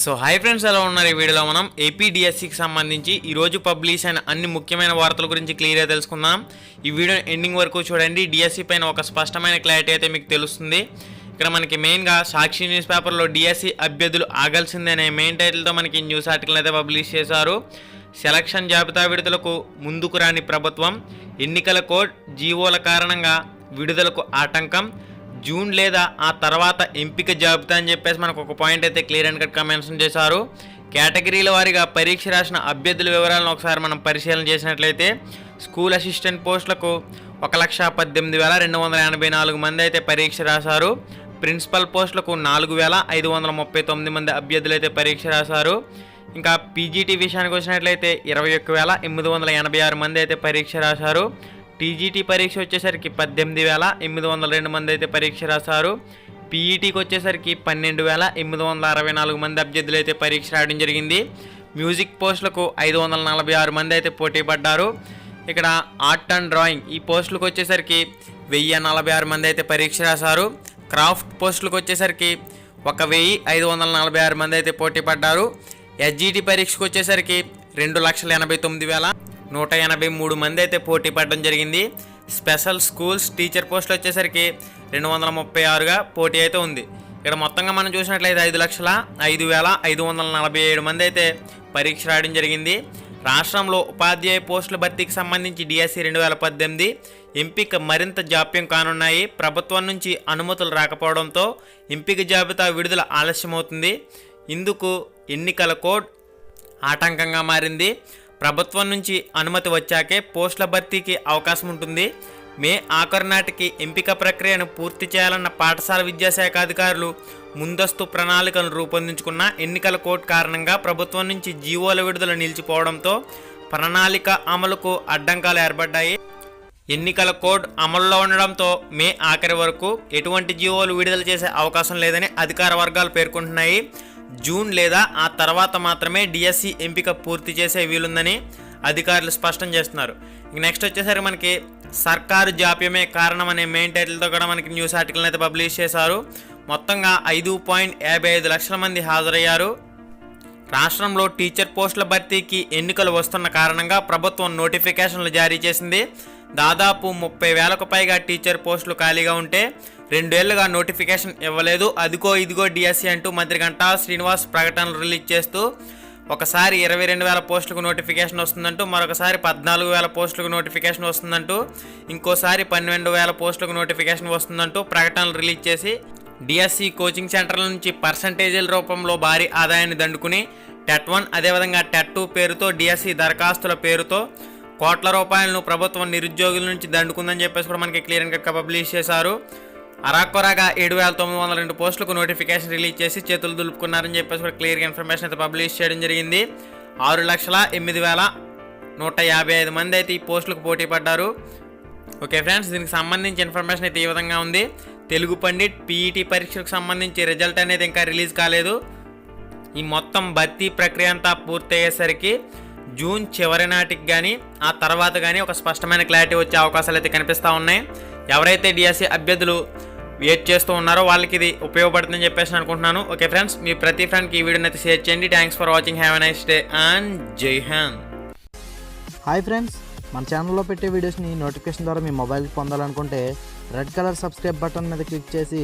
So hi friends, ఎలా ఉన్నారు? ఈ వీడియోలో మనం ఏపీడిఎస్సికి సంబంధించి ఈరోజు పబ్లిష్ అయిన అన్ని ముఖ్యమైన వార్తల గురించి క్లియర్గా తెలుసుకుందాం. ఈ వీడియో ఎండింగ్ వరకు చూడండి. డిఎస్సి పైన ఒక స్పష్టమైన క్లారిటీ అయితే మీకు తెలుస్తుంది. ఇక్కడ మనకి మెయిన్గా సాక్షి న్యూస్ పేపర్లో డిఎస్సి అభ్యర్థులు ఆగాల్సిందే అనే మెయిన్ టైటిల్తో మనకి న్యూస్ ఆర్టికల్ అయితే పబ్లిష్ చేశారు. సెలక్షన్ జాబితా విడుదలకు ముందుకు రాని ప్రభుత్వం, ఎన్నికల కోడ్ జీవోల కారణంగా విడుదలకు ఆటంకం, జూన్ లేదా ఆ తర్వాత ఎంపిక జాబితా అని చెప్పేసి మనకు ఒక పాయింట్ అయితే క్లియర్ అండ్ కట్గా మెన్షన్ చేశారు. కేటగిరీల వారీగా పరీక్ష రాసిన అభ్యర్థుల వివరాలను ఒకసారి మనం పరిశీలన చేసినట్లయితే స్కూల్ అసిస్టెంట్ పోస్టులకు 1,18,284 మంది అయితే పరీక్ష రాశారు. ప్రిన్సిపల్ పోస్టులకు 4,539 మంది అభ్యర్థులు అయితే పరీక్ష రాశారు. ఇంకా పీజీటీ విషయానికి వచ్చినట్లయితే 21,886 మంది అయితే పరీక్ష రాశారు. టీజీటీ పరీక్ష వచ్చేసరికి 18,802 మంది అయితే పరీక్ష రాశారు. పీఈటీకి వచ్చేసరికి 12,864 మంది అభ్యర్థులు అయితే పరీక్ష రాయడం జరిగింది. మ్యూజిక్ పోస్టులకు 546 మంది అయితే పోటీ పడ్డారు. ఇక్కడ ఆర్ట్ అండ్ డ్రాయింగ్ ఈ పోస్టులకు వచ్చేసరికి 1,046 మంది అయితే పరీక్ష రాశారు. క్రాఫ్ట్ పోస్టులకు వచ్చేసరికి 1,546 మంది అయితే పోటీ పడ్డారు. ఎస్జీటీ పరీక్షకు వచ్చేసరికి 2,89,183 మంది అయితే పోటీ పడడం జరిగింది. స్పెషల్ స్కూల్స్ టీచర్ పోస్టులు వచ్చేసరికి 236గా పోటీ అయితే ఉంది. ఇక్కడ మొత్తంగా మనం చూసినట్లయితే 5,05,547 మంది అయితే పరీక్ష రాయడం జరిగింది. రాష్ట్రంలో ఉపాధ్యాయ పోస్టుల భర్తీకి సంబంధించి డిఎస్సి 2018 ఎంపిక మరింత జాప్యం కానున్నాయి. ప్రభుత్వం నుంచి అనుమతులు రాకపోవడంతో ఎంపిక జాబితా విడుదల ఆలస్యమవుతుంది. ఇందుకు ఎన్నికల కోడ్ ఆటంకంగా మారింది. ప్రభుత్వం నుంచి అనుమతి వచ్చాకే పోస్టుల భర్తీకి అవకాశం ఉంటుంది. మే ఆఖరు నాటికి ఎంపిక ప్రక్రియను పూర్తి చేయాలన్న పాఠశాల విద్యాశాఖ అధికారులు ముందస్తు ప్రణాళికలను రూపొందించుకున్న ఎన్నికల కోడ్ కారణంగా ప్రభుత్వం నుంచి జీవోల విడుదల నిలిచిపోవడంతో ప్రణాళిక అమలుకు అడ్డంకాలు ఏర్పడ్డాయి. ఎన్నికల కోడ్ అమలులో ఉండడంతో మే ఆఖరి వరకు ఎటువంటి జీవోలు విడుదల చేసే అవకాశం లేదని అధికార వర్గాలు పేర్కొంటున్నాయి. జూన్ లేదా ఆ తర్వాత మాత్రమే డిఎస్సి ఎంపిక పూర్తి చేసే వీలుందని అధికారులు స్పష్టం చేస్తున్నారు. ఇక నెక్స్ట్ వచ్చేసరికి మనకి సర్కారు జాప్యమే కారణం అనే మెయిన్ టైటిల్తో కూడా మనకి న్యూస్ ఆర్టికల్ అయితే పబ్లిష్ చేశారు. మొత్తంగా 5.55 లక్షల మంది హాజరయ్యారు. రాష్ట్రంలో టీచర్ పోస్టుల భర్తీకి ఎన్నికలు వస్తున్న కారణంగా ప్రభుత్వం నోటిఫికేషన్లు జారీ చేసింది. దాదాపు 30,000కు పైగా టీచర్ పోస్టులు ఖాళీగా ఉంటే 2 ఏళ్లుగా నోటిఫికేషన్ ఇవ్వలేదు. అదిగో ఇదిగో డిఎస్సి అంటూ మంత్రి గంటా శ్రీనివాస్ ప్రకటనలు రిలీజ్ చేస్తూ ఒకసారి 22,000 పోస్టులకు నోటిఫికేషన్ వస్తుందంటూ, మరొకసారి 14,000 పోస్టులకు నోటిఫికేషన్ వస్తుందంటూ, ఇంకోసారి 12,000 పోస్టులకు నోటిఫికేషన్ వస్తుందంటూ ప్రకటనలు రిలీజ్ చేసి డిఎస్సి కోచింగ్ సెంటర్ల నుంచి పర్సంటేజీల రూపంలో భారీ ఆదాయాన్ని దండుకుని టెట్ 1 అదేవిధంగా టెట్ 2 పేరుతో డిఎస్సి దరఖాస్తుల పేరుతో కోట్ల రూపాయలను ప్రభుత్వం నిరుద్యోగుల నుంచి దండుకుందని చెప్పేసి కూడా మనకి క్లియర్ కట్గా పబ్లిష్ చేశారు. అరాకొరాగా 7,902 పోస్టులకు నోటిఫికేషన్ రిలీజ్ చేసి చేతులు దులుపుకున్నారని చెప్పేసి కూడా క్లియర్గా ఇన్ఫర్మేషన్ అయితే పబ్లిష్ చేయడం జరిగింది. 6,08,155 మంది అయితే ఈ పోస్టులకు పోటీ పడ్డారు. ఓకే ఫ్రెండ్స్, దీనికి సంబంధించి ఇన్ఫర్మేషన్ అయితే ఈ విధంగా ఉంది. తెలుగు పండిట్ పీఈటీ పరీక్షలకు సంబంధించి రిజల్ట్ అనేది ఇంకా రిలీజ్ కాలేదు. ఈ మొత్తం భర్తీ ప్రక్రియ అంతా పూర్తయ్యేసరికి జూన్ చివరి నాటికి కానీ ఆ తర్వాత కానీ ఒక స్పష్టమైన క్లారిటీ వచ్చే అవకాశాలు అయితే కనిపిస్తూ ఉన్నాయి. ఎవరైతే డిఎస్సి అభ్యర్థులు వెయిట్ చేస్తూ ఉన్నారో వాళ్ళకి ఇది ఉపయోగపడుతుందని చెప్పేసి అనుకుంటున్నాను. ఓకే ఫ్రెండ్స్, మీ ప్రతి ఫ్రెండ్కి ఈ వీడియోని అయితే షేర్ చేయండి. Thanks for watching. Have a nice day and జై హింద్. హాయ్ ఫ్రెండ్స్, మన ఛానల్లో పెట్టే వీడియోస్ని నోటిఫికేషన్ ద్వారా మీ మొబైల్కి పొందాలనుకుంటే రెడ్ కలర్ సబ్స్క్రైబ్ బటన్ మీద క్లిక్ చేసి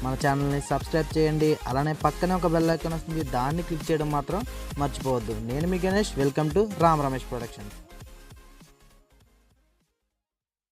మన ఛానల్ని సబ్స్క్రైబ్ చేయండి. అలానే పక్కనే ఒక బెల్ ఐకాన్ వస్తుంది, దాన్ని క్లిక్ చేయడం మాత్రం మర్చిపోవద్దు. నేను మీ Ganesh, welcome to Ram Ramesh productions.